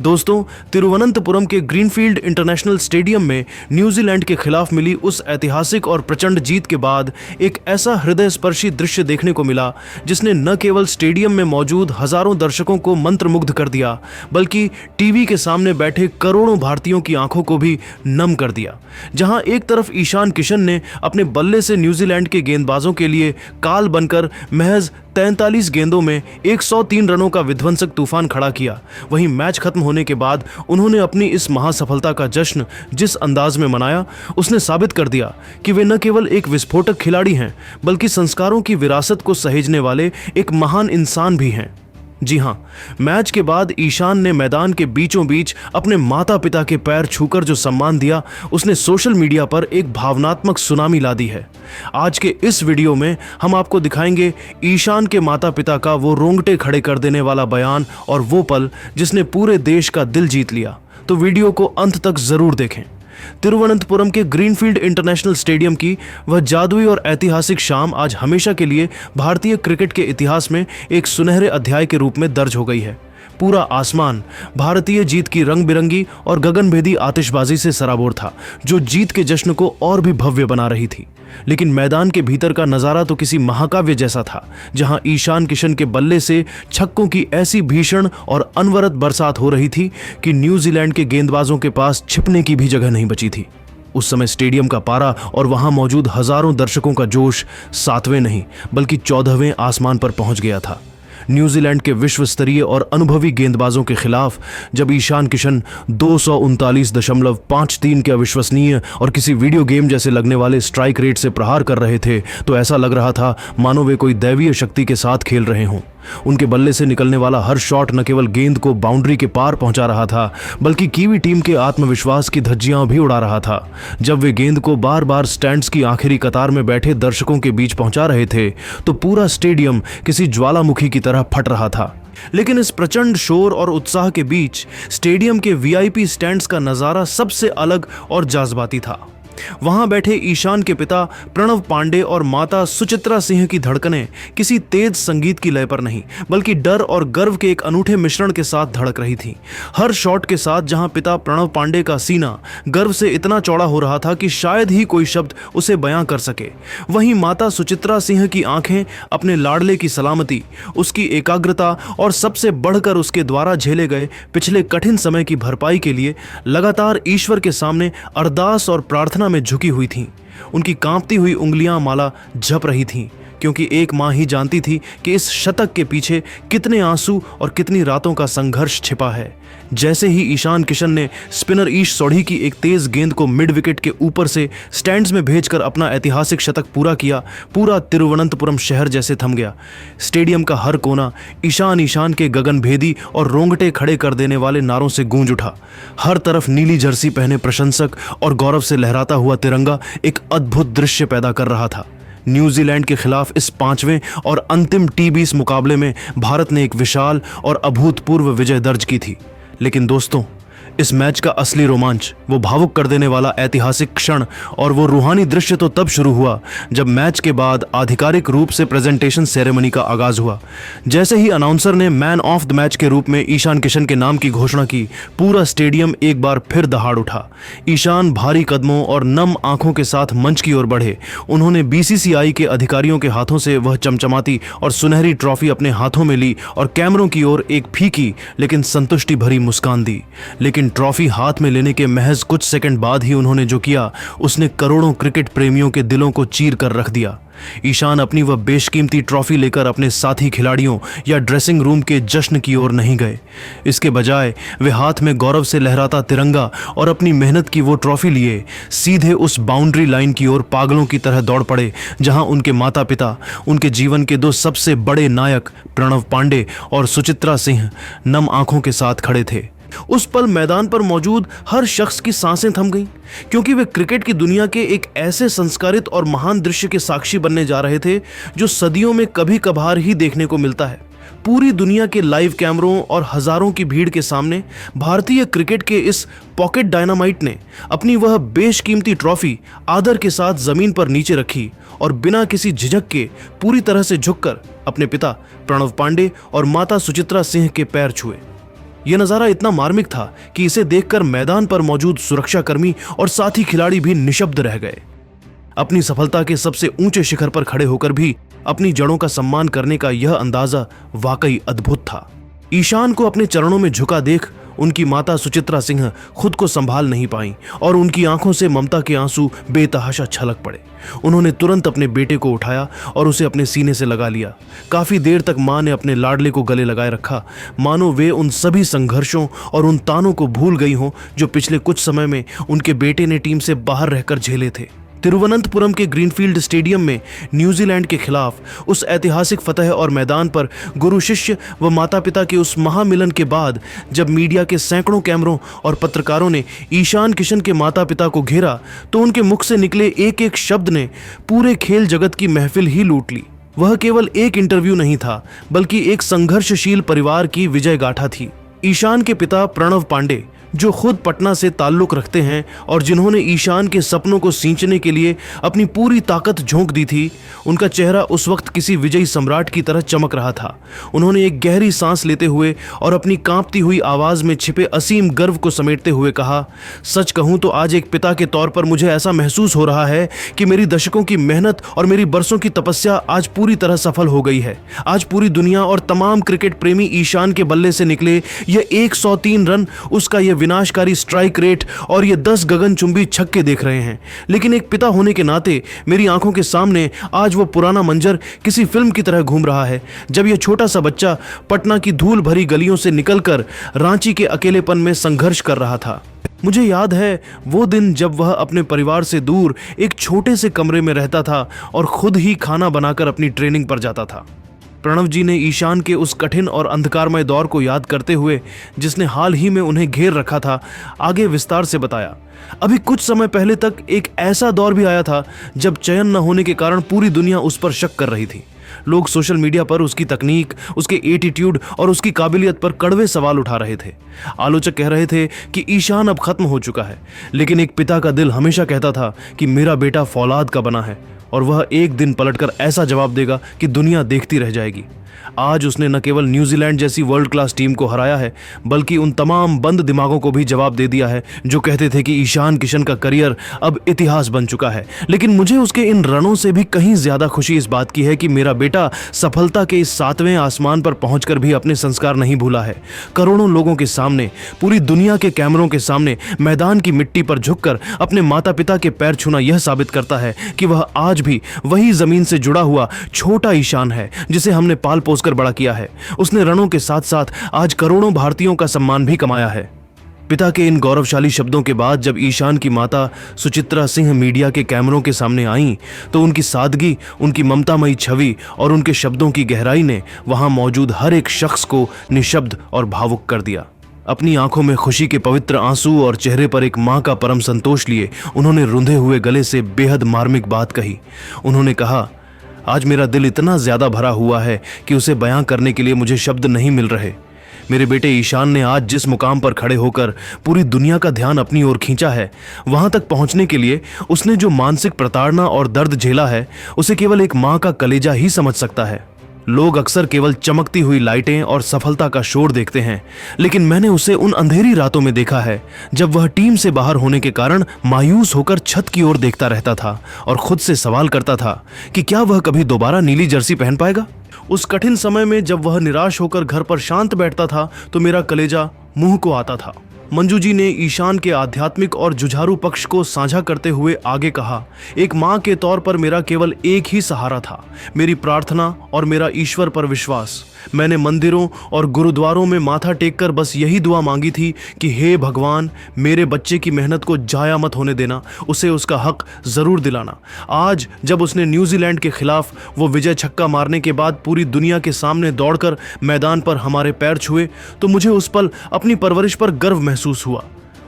दोस्तों, तिरुवनंतपुरम के greenfield international stadium में न्यूजीलैंड के खिलाफ मिली उस ऐतिहासिक और प्रचंड जीत के बाद एक ऐसा हृदयस्पर्शी दृश्य देखने को मिला जिसने न केवल स्टेडियम में मौजूद हजारों दर्शकों को मंत्रमुग्ध कर दिया, बल्कि टीवी के सामने बैठे करोड़ों भारतीयों की आंखों को भी नम कर दिया। जहां एक तरफ ईशान किशन ने अपने बल्ले से न्यूजीलैंड के गेंदबाजों के लिए काल बनकर महज 43 गेंदों में 103 रनों का विध्वंसक तूफान खड़ा किया, वहीं मैच खत्म होने के बाद उन्होंने अपनी इस महासफलता का जश्न जिस अंदाज में मनाया, उसने साबित कर दिया कि वे न केवल एक विस्फोटक खिलाड़ी हैं, बल्कि संस्कारों की विरासत को सहेजने वाले एक महान इंसान भी हैं। जी हां, मैच के बाद ईशान ने मैदान के बीचों बीच अपने माता पिता के पैर छूकर जो सम्मान दिया, उसने सोशल मीडिया पर एक भावनात्मक सुनामी ला दी है। आज के इस वीडियो में हम आपको दिखाएंगे ईशान के माता पिता का वो रोंगटे खड़े कर देने वाला बयान और वो पल जिसने पूरे देश का दिल जीत लिया। तो वीडियो को अंत तक जरूर देखें। तिरुवनंतपुरम के ग्रीनफील्ड इंटरनेशनल स्टेडियम की वह जादुई और ऐतिहासिक शाम आज हमेशा के लिए भारतीय क्रिकेट के इतिहास में एक सुनहरे अध्याय के रूप में दर्ज हो गई है। पूरा आसमान भारतीय जीत की रंग बिरंगी और गगनभेदी आतिशबाजी से सराबोर था, जो जीत के जश्न को और भी भव्य बना रही थी। लेकिन मैदान के भीतर का नजारा तो किसी महाकाव्य जैसा था, जहां ईशान किशन के बल्ले से छक्कों की ऐसी भीषण और अनवरत बरसात हो रही थी कि न्यूजीलैंड के गेंदबाजों के पास छिपने की भी जगह नहीं बची थी। उस समय स्टेडियम का पारा और वहां मौजूद हजारों दर्शकों का जोश 7वें नहीं बल्कि 14वें आसमान पर पहुंच गया था। न्यूजीलैंड के विश्व स्तरीय और अनुभवी गेंदबाजों के खिलाफ जब ईशान किशन 239.53 के अविश्वसनीय और किसी वीडियो गेम जैसे लगने वाले स्ट्राइक रेट से प्रहार कर रहे थे, तो ऐसा लग रहा था मानो वे कोई दैवीय शक्ति के साथ खेल रहे हों। उनके बल्ले से निकलने वाला हर शॉट न केवल गेंद को बाउंड्री के पार पहुंचा रहा था, बल्कि कीवी टीम के आत्मविश्वास की धज्जियां भी उड़ा रहा था। जब वे गेंद को बार बार स्टैंड्स की आखिरी कतार में बैठे दर्शकों के बीच पहुंचा रहे थे, तो पूरा स्टेडियम किसी ज्वालामुखी की तरह फट रहा था। लेकिन इस प्रचंड शोर और उत्साह के बीच स्टेडियम के वीआईपी स्टैंड्स का नजारा सबसे अलग और जज्बाती था। वहां बैठे ईशान के पिता प्रणव पांडे और माता सुचित्रा सिंह की धड़कनें किसी तेज संगीत की लय पर नहीं, बल्कि डर और गर्व के एक अनूठे मिश्रण के साथ धड़क रही थी। हर शॉट के साथ जहां पिता प्रणव पांडे का सीना गर्व से इतना चौड़ा हो रहा था कि शायद ही कोई शब्द उसे बयां कर सके, वहीं माता सुचित्रा सिंह की आंखें अपने लाडले की सलामती, उसकी एकाग्रता और सबसे बढ़कर उसके द्वारा झेले गए पिछले कठिन समय की भरपाई के लिए लगातार ईश्वर के सामने अरदास और प्रार्थना में झुकी हुई थीं। उनकी कांपती हुई उंगलियां माला झप रही थीं, क्योंकि एक मां ही जानती थी कि इस शतक के पीछे कितने आंसू और कितनी रातों का संघर्ष छिपा है। जैसे ही ईशान किशन ने स्पिनर ईश सोढ़ी की एक तेज गेंद को मिड विकेट के ऊपर से स्टैंड्स में भेजकर अपना ऐतिहासिक शतक पूरा किया, पूरा तिरुवनंतपुरम शहर जैसे थम गया। स्टेडियम का हर कोना ईशान ईशान के गगनभेदी और रोंगटे खड़े कर देने वाले नारों से गूंज उठा। हर तरफ नीली जर्सी पहने प्रशंसक और गौरव से लहराता हुआ तिरंगा एक अद्भुत दृश्य पैदा कर रहा था। न्यूजीलैंड के खिलाफ इस 5वें और अंतिम T20 मुकाबले में भारत ने एक विशाल और अभूतपूर्व विजय दर्ज की थी। लेकिन दोस्तों, इस मैच का असली रोमांच, वो भावुक कर देने वाला ऐतिहासिक क्षण और वो रूहानी दृश्य तो तब शुरू हुआ जब मैच के बाद आधिकारिक रूप से प्रेजेंटेशन सेरेमनी का आगाज हुआ। जैसे ही अनाउंसर ने मैन ऑफ द मैच के रूप में ईशान किशन के नाम की घोषणा की, पूरा स्टेडियम एक बार फिर दहाड़ उठा। ईशान भारी कदमों और नम आंखों के साथ मंच की ओर बढ़े। उन्होंने BCCI के अधिकारियों के हाथों से वह चमचमाती और सुनहरी ट्रॉफी अपने हाथों में ली और कैमरों की ओर एक फीकी लेकिन संतुष्टि भरी मुस्कान दी। लेकिन ट्रॉफी हाथ में लेने के महज कुछ सेकंड बाद ही उन्होंने जो किया, उसने करोड़ों क्रिकेट प्रेमियों के दिलों को चीर कर रख दिया। ईशान अपनी वह बेशकीमती ट्रॉफी लेकर अपने साथी खिलाड़ियों या ड्रेसिंग रूम के जश्न की ओर नहीं गए। इसके बजाय वे हाथ में गौरव से लहराता तिरंगा और अपनी मेहनत की वो ट्रॉफी लिए सीधे उस बाउंड्री लाइन की ओर पागलों की तरह दौड़ पड़े, जहां उनके माता पिता, उनके जीवन के 2 सबसे बड़े नायक प्रणव पांडे और सुचित्रा सिंह नम आंखों के साथ खड़े थे। उस पल मैदान पर मौजूद हर शख्स की सांसें थम गईं, क्योंकि वे क्रिकेट की दुनिया के एक ऐसे संस्कारित और महान दृश्य के साक्षी बनने जा रहे थे जो सदियों में कभी कभार ही देखने को मिलता है। पूरी दुनिया के लाइव कैमरों और हजारों की भीड़ के सामने भारतीय क्रिकेट के इस पॉकेट डायनामाइट ने अपनी वह बेशकीमती ट्रॉफी आदर के साथ जमीन पर नीचे रखी और बिना किसी झिझक के पूरी तरह से झुककर अपने पिता प्रणव पांडे और माता सुचित्रा सिंह के पैर छुए। यह नजारा इतना मार्मिक था कि इसे देखकर मैदान पर मौजूद सुरक्षाकर्मी और साथी खिलाड़ी भी निशब्द रह गए। अपनी सफलता के सबसे ऊंचे शिखर पर खड़े होकर भी अपनी जड़ों का सम्मान करने का यह अंदाजा वाकई अद्भुत था। ईशान को अपने चरणों में झुका देख उनकी माता सुचित्रा सिंह खुद को संभाल नहीं पाईं और उनकी आंखों से ममता के आंसू बेतहाशा छलक पड़े। उन्होंने तुरंत अपने बेटे को उठाया और उसे अपने सीने से लगा लिया। काफी देर तक मां ने अपने लाडले को गले लगाए रखा, मानो वे उन सभी संघर्षों और उन तानों को भूल गई हों जो पिछले कुछ समय में उनके बेटे ने टीम से बाहर रहकर झेले थे। तिरुवनंतपुरम के ग्रीनफील्ड स्टेडियम में न्यूजीलैंड के खिलाफ उस ऐतिहासिक फतह और मैदान पर गुरु शिष्य व माता पिता के उस महामिलन के बाद जब मीडिया के सैकड़ों कैमरों और पत्रकारों ने ईशान किशन के माता पिता को घेरा तो उनके मुख से निकले एक एक शब्द ने पूरे खेल जगत की महफिल ही लूट ली। वह केवल एक इंटरव्यू नहीं था बल्कि एक संघर्षशील परिवार की विजय गाथा थी। ईशान के पिता प्रणव पांडे, जो खुद पटना से ताल्लुक रखते हैं और जिन्होंने ईशान के सपनों को सींचने के लिए अपनी पूरी ताकत झोंक दी थी, उनका चेहरा उस वक्त किसी विजयी सम्राट की तरह चमक रहा था। उन्होंने एक गहरी सांस लेते हुए और अपनी कांपती हुई आवाज में छिपे असीम गर्व को समेटते हुए कहा, सच कहूं तो आज एक पिता के तौर पर मुझे ऐसा महसूस हो रहा है कि मेरी दशकों की मेहनत और मेरी बरसों की तपस्या आज पूरी तरह सफल हो गई है। आज पूरी दुनिया और तमाम क्रिकेट प्रेमी ईशान के बल्ले से निकले ये 103 रन, उसका ये विनाशकारी स्ट्राइक रेट और ये 10 गगनचुंबी छक्के देख रहे हैं। लेकिन एक पिता होने के नाते मेरी आंखों के सामने आज वो पुराना मंजर किसी फिल्म की तरह घूम रहा है, जब यह छोटा सा बच्चा पटना की धूल भरी गलियों से निकलकर रांची के अकेलेपन में संघर्ष कर रहा था। मुझे याद है वो दिन जब वह अपने परिवार से दूर एक छोटे से कमरे में रहता था और खुद ही खाना बनाकर अपनी ट्रेनिंग पर जाता था। प्रणव जी ने ईशान के उस कठिन और अंधकारमय दौर को याद करते हुए, जिसने हाल ही में उन्हें घेर रखा था, आगे विस्तार से बताया। अभी कुछ समय पहले तक एक ऐसा दौर भी आया था जब चयन न होने के कारण पूरी दुनिया उस पर शक कर रही थी। लोग सोशल मीडिया पर उसकी तकनीक, उसके एटीट्यूड और उसकी काबिलियत पर कड़वे सवाल उठा रहे थे। आलोचक कह रहे थे कि ईशान अब खत्म हो चुका है, लेकिन एक पिता का दिल हमेशा कहता था कि मेरा बेटा फौलाद का बना है और वह एक दिन पलटकर ऐसा जवाब देगा कि दुनिया देखती रह जाएगी। आज उसने न केवल न्यूजीलैंड जैसी वर्ल्ड क्लास टीम को हराया है, बल्कि उन तमाम बंद दिमागों को भी जवाब दे दिया है जो कहते थे कि ईशान किशन का करियर अब इतिहास बन चुका है। लेकिन मुझे उसके इन रनों से भी कहीं ज्यादा खुशी इस बात की है कि मेरा बेटा सफलता के इस 7वें आसमान पर पहुंचकर भी अपने संस्कार नहीं भूला है। करोड़ों लोगों के सामने, पूरी दुनिया के कैमरों के सामने मैदान की मिट्टी पर झुककर अपने माता पिता के पैर छूना यह साबित करता है कि वह आज भी वही जमीन से जुड़ा हुआ छोटा ईशान है जिसे हमने पाल पोस कर बड़ा किया है। उसने रनों के साथ साथ आज करोड़ों भारतीयों का सम्मान भी कमाया है। पिता के इन गौरवशाली शब्दों के बाद जब ईशान की माता सुचित्रा सिंह मीडिया के कैमरों के सामने आईं, तो उनकी सादगी, उनकी ममतामयी छवि और उनके शब्दों की गहराई ने वहां मौजूद हर एक शख्स को निशब्द और भावुक कर दिया। अपनी आंखों में खुशी के पवित्र आंसू और चेहरे पर एक मां का परम संतोष लिए उन्होंने रुंधे हुए गले से बेहद मार्मिक बात कही। उन्होंने कहा, आज मेरा दिल इतना ज्यादा भरा हुआ है कि उसे बयां करने के लिए मुझे शब्द नहीं मिल रहे। मेरे बेटे ईशान ने आज जिस मुकाम पर खड़े होकर पूरी दुनिया का ध्यान अपनी ओर खींचा है, वहां तक पहुंचने के लिए उसने जो मानसिक प्रताड़ना और दर्द झेला है, उसे केवल एक मां का कलेजा ही समझ सकता है। लोग अक्सर केवल चमकती हुई लाइटें और सफलता का शोर देखते हैं, लेकिन मैंने उसे उन अंधेरी रातों में देखा है जब वह टीम से बाहर होने के कारण मायूस होकर छत की ओर देखता रहता था और खुद से सवाल करता था कि क्या वह कभी दोबारा नीली जर्सी पहन पाएगा। उस कठिन समय में जब वह निराश होकर घर पर शांत बैठता था तो मेरा कलेजा मुंह को आता था। मंजू जी ने ईशान के आध्यात्मिक और जुझारू पक्ष को साझा करते हुए आगे कहा, एक मां के तौर पर मेरा केवल एक ही सहारा था, मेरी प्रार्थना और मेरा ईश्वर पर विश्वास। मैंने मंदिरों और गुरुद्वारों में माथा टेककर बस यही दुआ मांगी थी कि हे भगवान, मेरे बच्चे की मेहनत को जाया मत होने देना, उसे उसका हक जरूर दिलाना। आज जब उसने न्यूजीलैंड के खिलाफ वो विजय छक्का मारने के बाद पूरी दुनिया के सामने दौड़कर मैदान पर हमारे पैर छुए, तो मुझे उस पल अपनी परवरिश पर गर्व महसूस हुआ।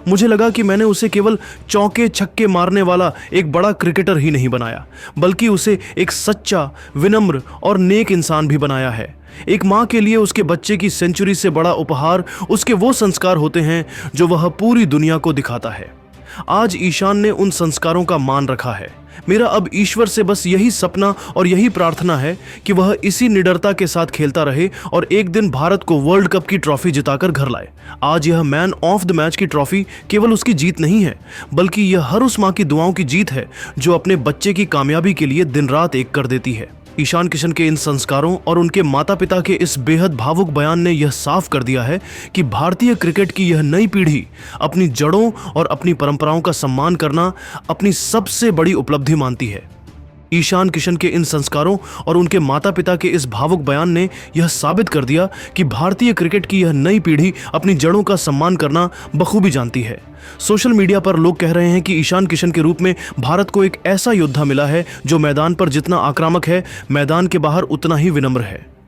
मुझे लगा कि मैंने उसे केवल चौके छक्के मारने वाला एक बड़ा क्रिकेटर ही नहीं बनाया, बल्कि उसे एक सच्चा, विनम्र और नेक इंसान भी बनाया है। एक मां के लिए उसके बच्चे की सेंचुरी से बड़ा उपहार उसके वो संस्कार होते हैं जो वह पूरी दुनिया को दिखाता है। आज ईशान ने उन संस्कारों का मान रखा है। मेरा अब ईश्वर से बस यही सपना और यही प्रार्थना है कि वह इसी निडरता के साथ खेलता रहे और एक दिन भारत को वर्ल्ड कप की ट्रॉफी जिताकर घर लाए। आज यह मैन ऑफ द मैच की ट्रॉफी केवल उसकी जीत नहीं है, बल्कि यह हर उस मां की दुआओं की जीत है जो अपने बच्चे की कामयाबी के लिए दिन रात एक कर देती है। ईशान किशन के इन संस्कारों और उनके माता पिता के इस बेहद भावुक बयान ने यह साफ कर दिया है कि भारतीय क्रिकेट की यह नई पीढ़ी अपनी जड़ों और अपनी परंपराओं का सम्मान करना अपनी सबसे बड़ी उपलब्धि मानती है। ईशान किशन के इन संस्कारों और उनके माता पिता के इस भावुक बयान ने यह साबित कर दिया कि भारतीय क्रिकेट की यह नई पीढ़ी अपनी जड़ों का सम्मान करना बखूबी जानती है। सोशल मीडिया पर लोग कह रहे हैं कि ईशान किशन के रूप में भारत को एक ऐसा योद्धा मिला है जो मैदान पर जितना आक्रामक है, मैदान के बाहर उतना ही विनम्र है।